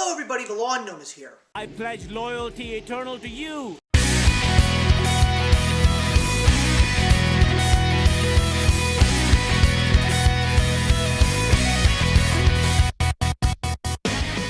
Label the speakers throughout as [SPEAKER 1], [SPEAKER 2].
[SPEAKER 1] Hello everybody, the Lawn Gnome is here.
[SPEAKER 2] I pledge loyalty eternal to you.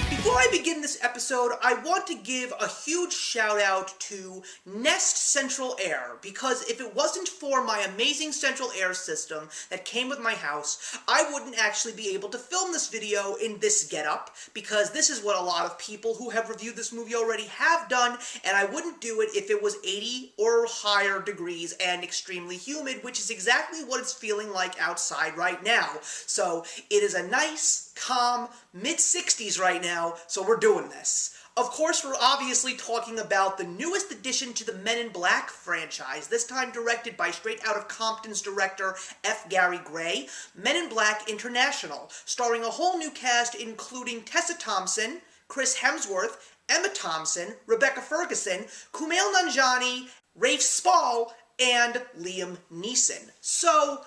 [SPEAKER 1] Before I begin this episode, I want to give a huge shout out to Nest Central Air, because if it wasn't for my amazing central air system that came with my house, I wouldn't actually be able to film this video in this getup, because this is what a lot of people who have reviewed this movie already have done, and I wouldn't do it if it was 80 or higher degrees and extremely humid, which is exactly what it's feeling like outside right now. So it is a nice, calm, mid-60s right now, so we're doing this. Of course, we're obviously talking about the newest addition to the Men in Black franchise, this time directed by Straight Outta Compton's director F. Gary Gray, Men in Black International, starring a whole new cast including Tessa Thompson, Chris Hemsworth, Emma Thompson, Rebecca Ferguson, Kumail Nanjiani, Rafe Spall, and Liam Neeson. So,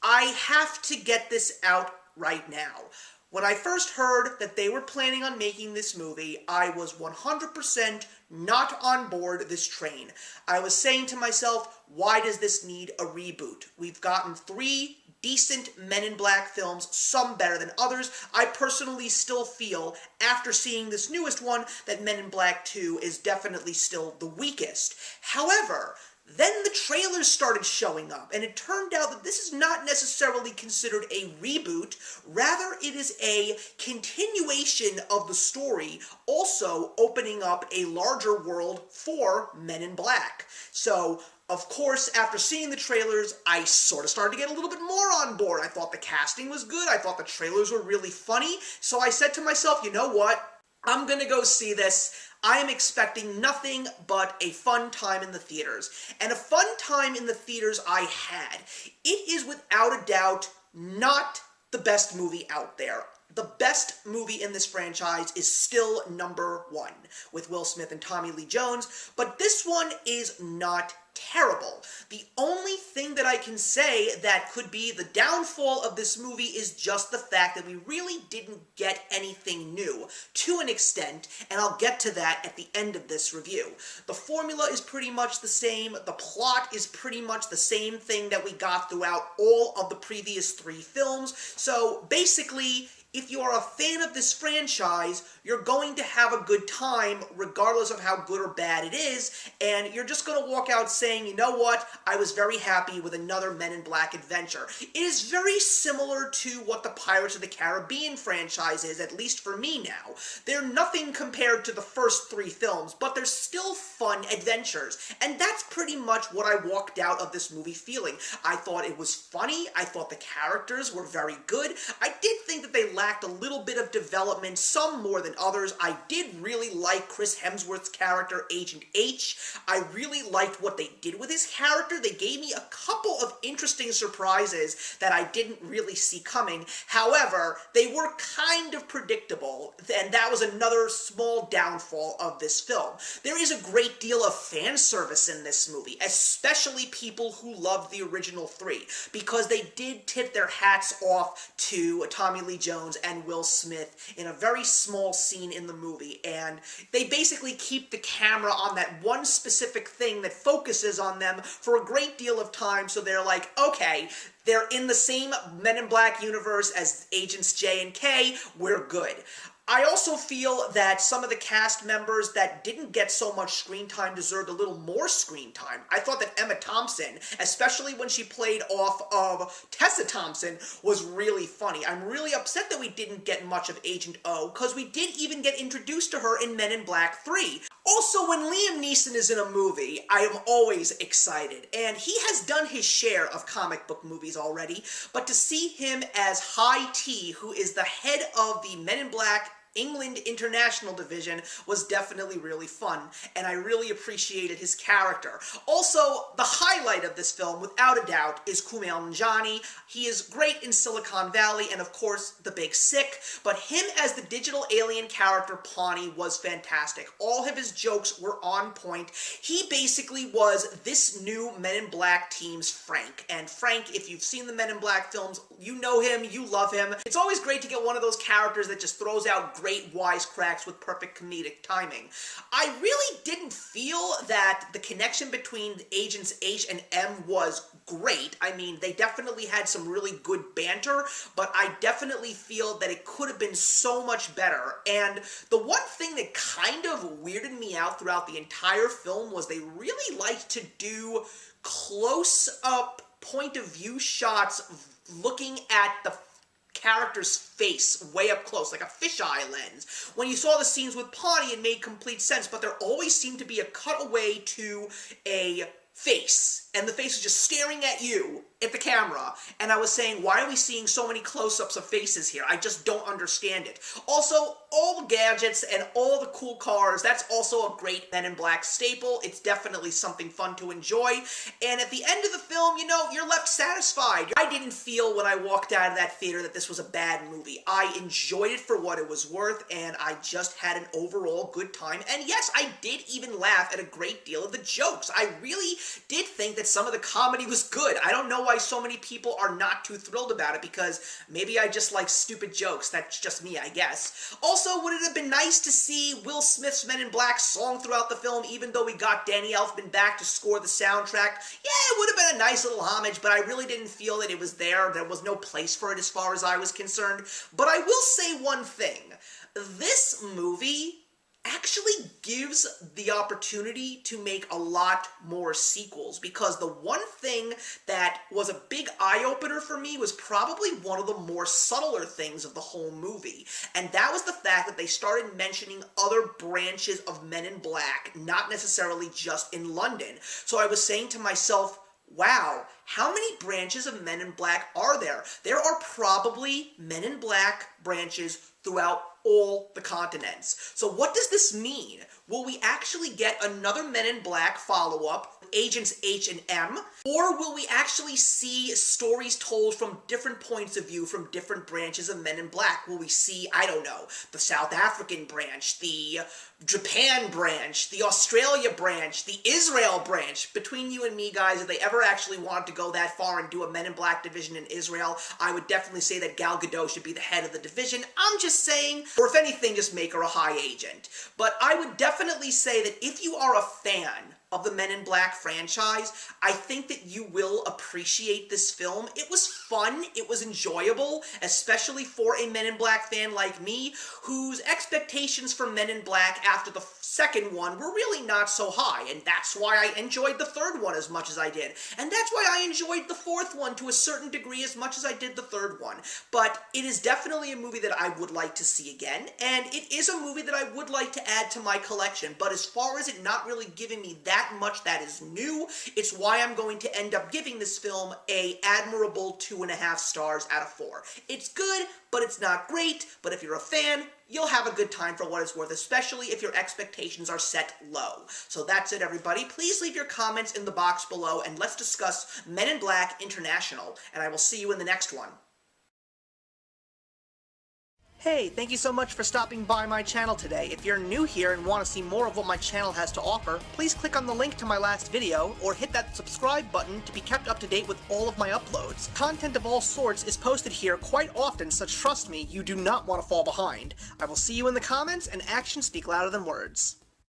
[SPEAKER 1] I have to get this out right now. When I first heard that they were planning on making this movie, I was 100% not on board this train. I was saying to myself, why does this need a reboot? We've gotten 3 decent Men in Black films, some better than others. I personally still feel, after seeing this newest one, that Men in Black 2 is definitely still the weakest. However, then the trailers started showing up, and it turned out that this is not necessarily considered a reboot, rather it is a continuation of the story, also opening up a larger world for Men in Black. So, of course, after seeing the trailers, I sort of started to get a little bit more on board. I thought the casting was good, I thought the trailers were really funny, so I said to myself, you know what? I'm gonna go see this. I am expecting nothing but a fun time in the theaters. And a fun time in the theaters I had. It is without a doubt not the best movie out there. The best movie in this franchise is still number 1, with Will Smith and Tommy Lee Jones, but this one is not terrible. The only thing that I can say that could be the downfall of this movie is just the fact that we really didn't get anything new, to an extent, and I'll get to that at the end of this review. The formula is pretty much the same, the plot is pretty much the same thing that we got throughout all of the previous 3 films, so basically, if you are a fan of this franchise, you're going to have a good time regardless of how good or bad it is, and you're just going to walk out saying, you know what, I was very happy with another Men in Black adventure. It is very similar to what the Pirates of the Caribbean franchise is, at least for me now. They're nothing compared to the first 3 films, but they're still fun adventures, and that's pretty much what I walked out of this movie feeling. I thought it was funny, I thought the characters were very good, I did think that they lacked a little bit of development, some more than others. I did really like Chris Hemsworth's character, Agent H. I really liked what they did with his character. They gave me a couple of interesting surprises that I didn't really see coming. However, they were kind of predictable, and that was another small downfall of this film. There is a great deal of fan service in this movie, especially people who loved the original 3, because they did tip their hats off to Tommy Lee Jones and Will Smith in a very small scene in the movie, and they basically keep the camera on that one specific thing that focuses on them for a great deal of time, so they're like, okay, they're in the same Men in Black universe as Agents J and K, we're good. I also feel that some of the cast members that didn't get so much screen time deserved a little more screen time. I thought that Emma Thompson, especially when she played off of Tessa Thompson, was really funny. I'm really upset that we didn't get much of Agent O, because we did even get introduced to her in Men in Black 3. Also, when Liam Neeson is in a movie, I am always excited, and he has done his share of comic book movies already, but to see him as High T, who is the head of the Men in Black England International Division, was definitely really fun, and I really appreciated his character. Also, the highlight of this film, without a doubt, is Kumail Nanjiani. He is great in Silicon Valley, and of course, The Big Sick, but him as the digital alien character Pawnee was fantastic. All of his jokes were on point. He basically was this new Men in Black team's Frank, and Frank, if you've seen the Men in Black films, you know him, you love him. It's always great to get one of those characters that just throws out great wisecracks with perfect comedic timing. I really didn't feel that the connection between Agents H and M was great. I mean, they definitely had some really good banter, but I definitely feel that it could have been so much better. And the one thing that kind of weirded me out throughout the entire film was they really liked to do close-up point-of-view shots looking at the character's face way up close, like a fisheye lens. When you saw the scenes with Pawnee, it made complete sense, but there always seemed to be a cutaway to a face, and the face is just staring at you, at the camera, and I was saying, why are we seeing so many close-ups of faces here? I just don't understand it. Also, all the gadgets and all the cool cars, that's also a great Men in Black staple. It's definitely something fun to enjoy, and at the end of the film, you know, you're left satisfied. I didn't feel when I walked out of that theater that this was a bad movie. I enjoyed it for what it was worth, and I just had an overall good time, and yes, I did even laugh at a great deal of the jokes. I really did think that some of the comedy was good. I don't know why so many people are not too thrilled about it, because maybe I just like stupid jokes. That's just me, I guess. Also, would it have been nice to see Will Smith's Men in Black song throughout the film, even though we got Danny Elfman back to score the soundtrack? Yeah, it would have been a nice little homage, but I really didn't feel that it was there. There was no place for it as far as I was concerned. But I will say one thing. This movie actually gives the opportunity to make a lot more sequels, because the one thing that was a big eye-opener for me was probably one of the more subtler things of the whole movie, and that was the fact that they started mentioning other branches of Men in Black, not necessarily just in London. So I was saying to myself, wow, how many branches of Men in Black are there? There are probably Men in Black branches throughout all the continents. So what does this mean? Will we actually get another Men in Black follow-up, Agents H and M? Or will we actually see stories told from different points of view from different branches of Men in Black? Will we see, I don't know, the South African branch, the Japan branch, the Australia branch, the Israel branch? Between you and me, guys, if they ever actually wanted to go that far and do a Men in Black division in Israel, I would definitely say that Gal Gadot should be the head of the division. I'm just saying, or if anything, just make her a high agent. But I would definitely say that if you are a fan of the Men in Black franchise, I think that you will appreciate this film. It was fun, it was enjoyable, especially for a Men in Black fan like me, whose expectations for Men in Black after the second one were really not so high, and that's why I enjoyed the third one as much as I did, and that's why I enjoyed the fourth one to a certain degree as much as I did the third one. But it is definitely a movie that I would like to see again, and it is a movie that I would like to add to my collection, but as far as it not really giving me that much that is new, it's why I'm going to end up giving this film a admirable 2.5 stars out of 4. It's good, but it's not great, but if you're a fan, you'll have a good time for what it's worth, especially if your expectations are set low. So that's it, everybody. Please leave your comments in the box below, and let's discuss Men in Black International, and I will see you in the next one. Hey, thank you so much for stopping by my channel today. If you're new here and want to see more of what my channel has to offer, please click on the link to my last video, or hit that subscribe button to be kept up to date with all of my uploads. Content of all sorts is posted here quite often, so trust me, you do not want to fall behind. I will see you in the comments, and actions speak louder than words.